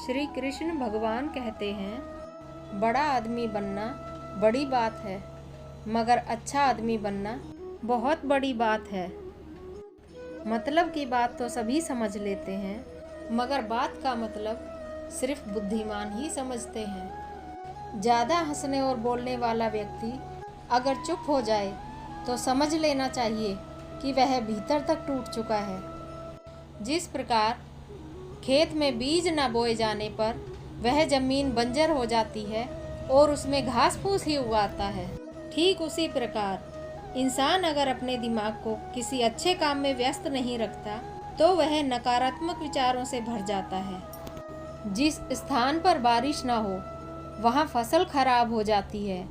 श्री कृष्ण भगवान कहते हैं, बड़ा आदमी बनना बड़ी बात है, मगर अच्छा आदमी बनना बहुत बड़ी बात है। मतलब की बात तो सभी समझ लेते हैं, मगर बात का मतलब सिर्फ बुद्धिमान ही समझते हैं। ज़्यादा हंसने और बोलने वाला व्यक्ति अगर चुप हो जाए तो समझ लेना चाहिए कि वह भीतर तक टूट चुका है। जिस प्रकार खेत में बीज न बोए जाने पर वह जमीन बंजर हो जाती है और उसमें घास फूस ही उगाता है, ठीक उसी प्रकार इंसान अगर अपने दिमाग को किसी अच्छे काम में व्यस्त नहीं रखता तो वह नकारात्मक विचारों से भर जाता है। जिस स्थान पर बारिश न हो वहाँ फसल खराब हो जाती है,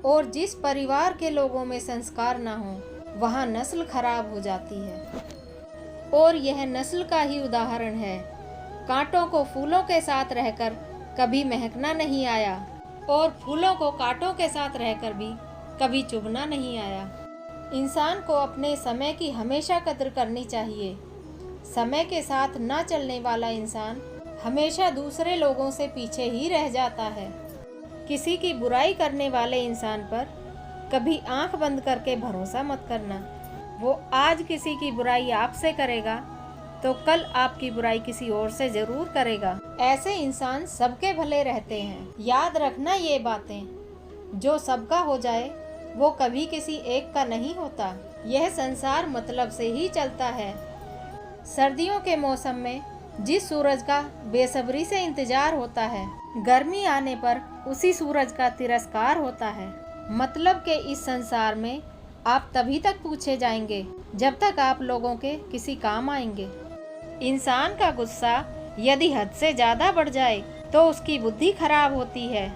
और जिस परिवार के लोगों में संस्कार न हो वहाँ नस्ल खराब हो जाती है। और यह नस्ल का ही उदाहरण है। कांटों को फूलों के साथ रहकर कभी महकना नहीं आया, और फूलों को कांटों के साथ रहकर भी कभी चुभना नहीं आया। इंसान को अपने समय की हमेशा कद्र करनी चाहिए। समय के साथ न चलने वाला इंसान हमेशा दूसरे लोगों से पीछे ही रह जाता है। किसी की बुराई करने वाले इंसान पर कभी आंख बंद करके भरोसा मत करना। वो आज किसी की बुराई आपसे करेगा तो कल आपकी बुराई किसी और से जरूर करेगा। ऐसे इंसान सबके भले रहते हैं। याद रखना ये बातें, जो सबका हो जाए वो कभी किसी एक का नहीं होता। यह संसार मतलब से ही चलता है। सर्दियों के मौसम में जिस सूरज का बेसब्री से इंतजार होता है, गर्मी आने पर उसी सूरज का तिरस्कार होता है। मतलब के इस संसार में आप तभी तक पूछे जाएंगे जब तक आप लोगों के किसी काम आएंगे। इंसान का गुस्सा यदि हद से ज़्यादा बढ़ जाए तो उसकी बुद्धि खराब होती है,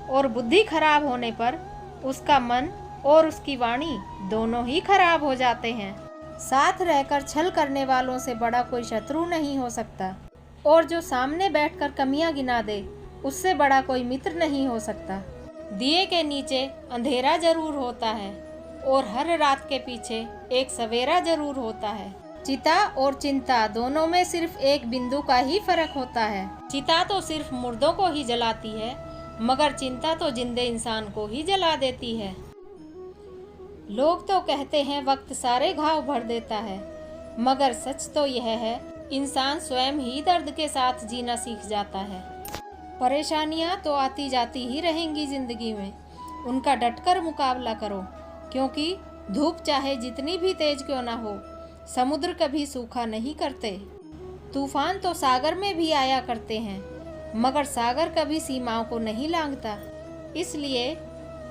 और बुद्धि खराब होने पर उसका मन और उसकी वाणी दोनों ही खराब हो जाते हैं। साथ रहकर छल करने वालों से बड़ा कोई शत्रु नहीं हो सकता, और जो सामने बैठकर कमियां गिना दे उससे बड़ा कोई मित्र नहीं हो सकता। दिए के नीचे अंधेरा जरूर होता है, और हर रात के पीछे एक सवेरा जरूर होता है। चिता और चिंता दोनों में सिर्फ एक बिंदु का ही फर्क होता है। चिता तो सिर्फ मुर्दों को ही जलाती है, मगर चिंता तो जिंदे इंसान को ही जला देती है। लोग तो कहते हैं वक्त सारे घाव भर देता है, मगर सच तो यह है इंसान स्वयं ही दर्द के साथ जीना सीख जाता है। परेशानियां तो आती जाती ही रहेंगी जिंदगी में, उनका डटकर मुकाबला करो, क्योंकि धूप चाहे जितनी भी तेज क्यों ना हो, समुद्र कभी सूखा नहीं करते। तूफान तो सागर में भी आया करते हैं, मगर सागर कभी सीमाओं को नहीं लांघता। इसलिए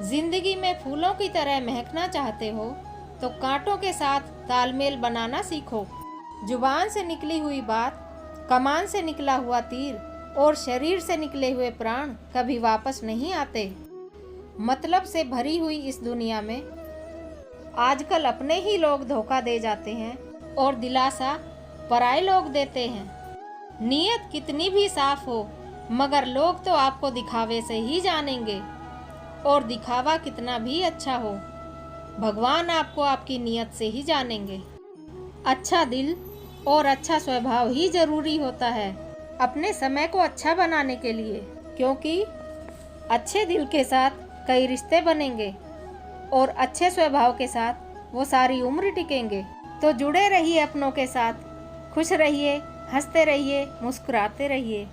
जिंदगी में फूलों की तरह महकना चाहते हो तो कांटों के साथ तालमेल बनाना सीखो। जुबान से निकली हुई बात, कमान से निकला हुआ तीर और शरीर से निकले हुए प्राण कभी वापस नहीं आते। मतलब से भरी हुई इस दुनिया में आजकल अपने ही लोग धोखा दे जाते हैं और दिलासा पराये लोग देते हैं। नीयत कितनी भी साफ हो, मगर लोग तो आपको दिखावे से ही जानेंगे, और दिखावा कितना भी अच्छा हो, भगवान आपको आपकी नीयत से ही जानेंगे। अच्छा दिल और अच्छा स्वभाव ही जरूरी होता है अपने समय को अच्छा बनाने के लिए, क्योंकि अच्छे दिल के साथ कई रिश्ते बनेंगे और अच्छे स्वभाव के साथ वो सारी उम्र टिकेंगे। तो जुड़े रहिए अपनों के साथ, खुश रहिए, हंसते रहिए, मुस्कुराते रहिए।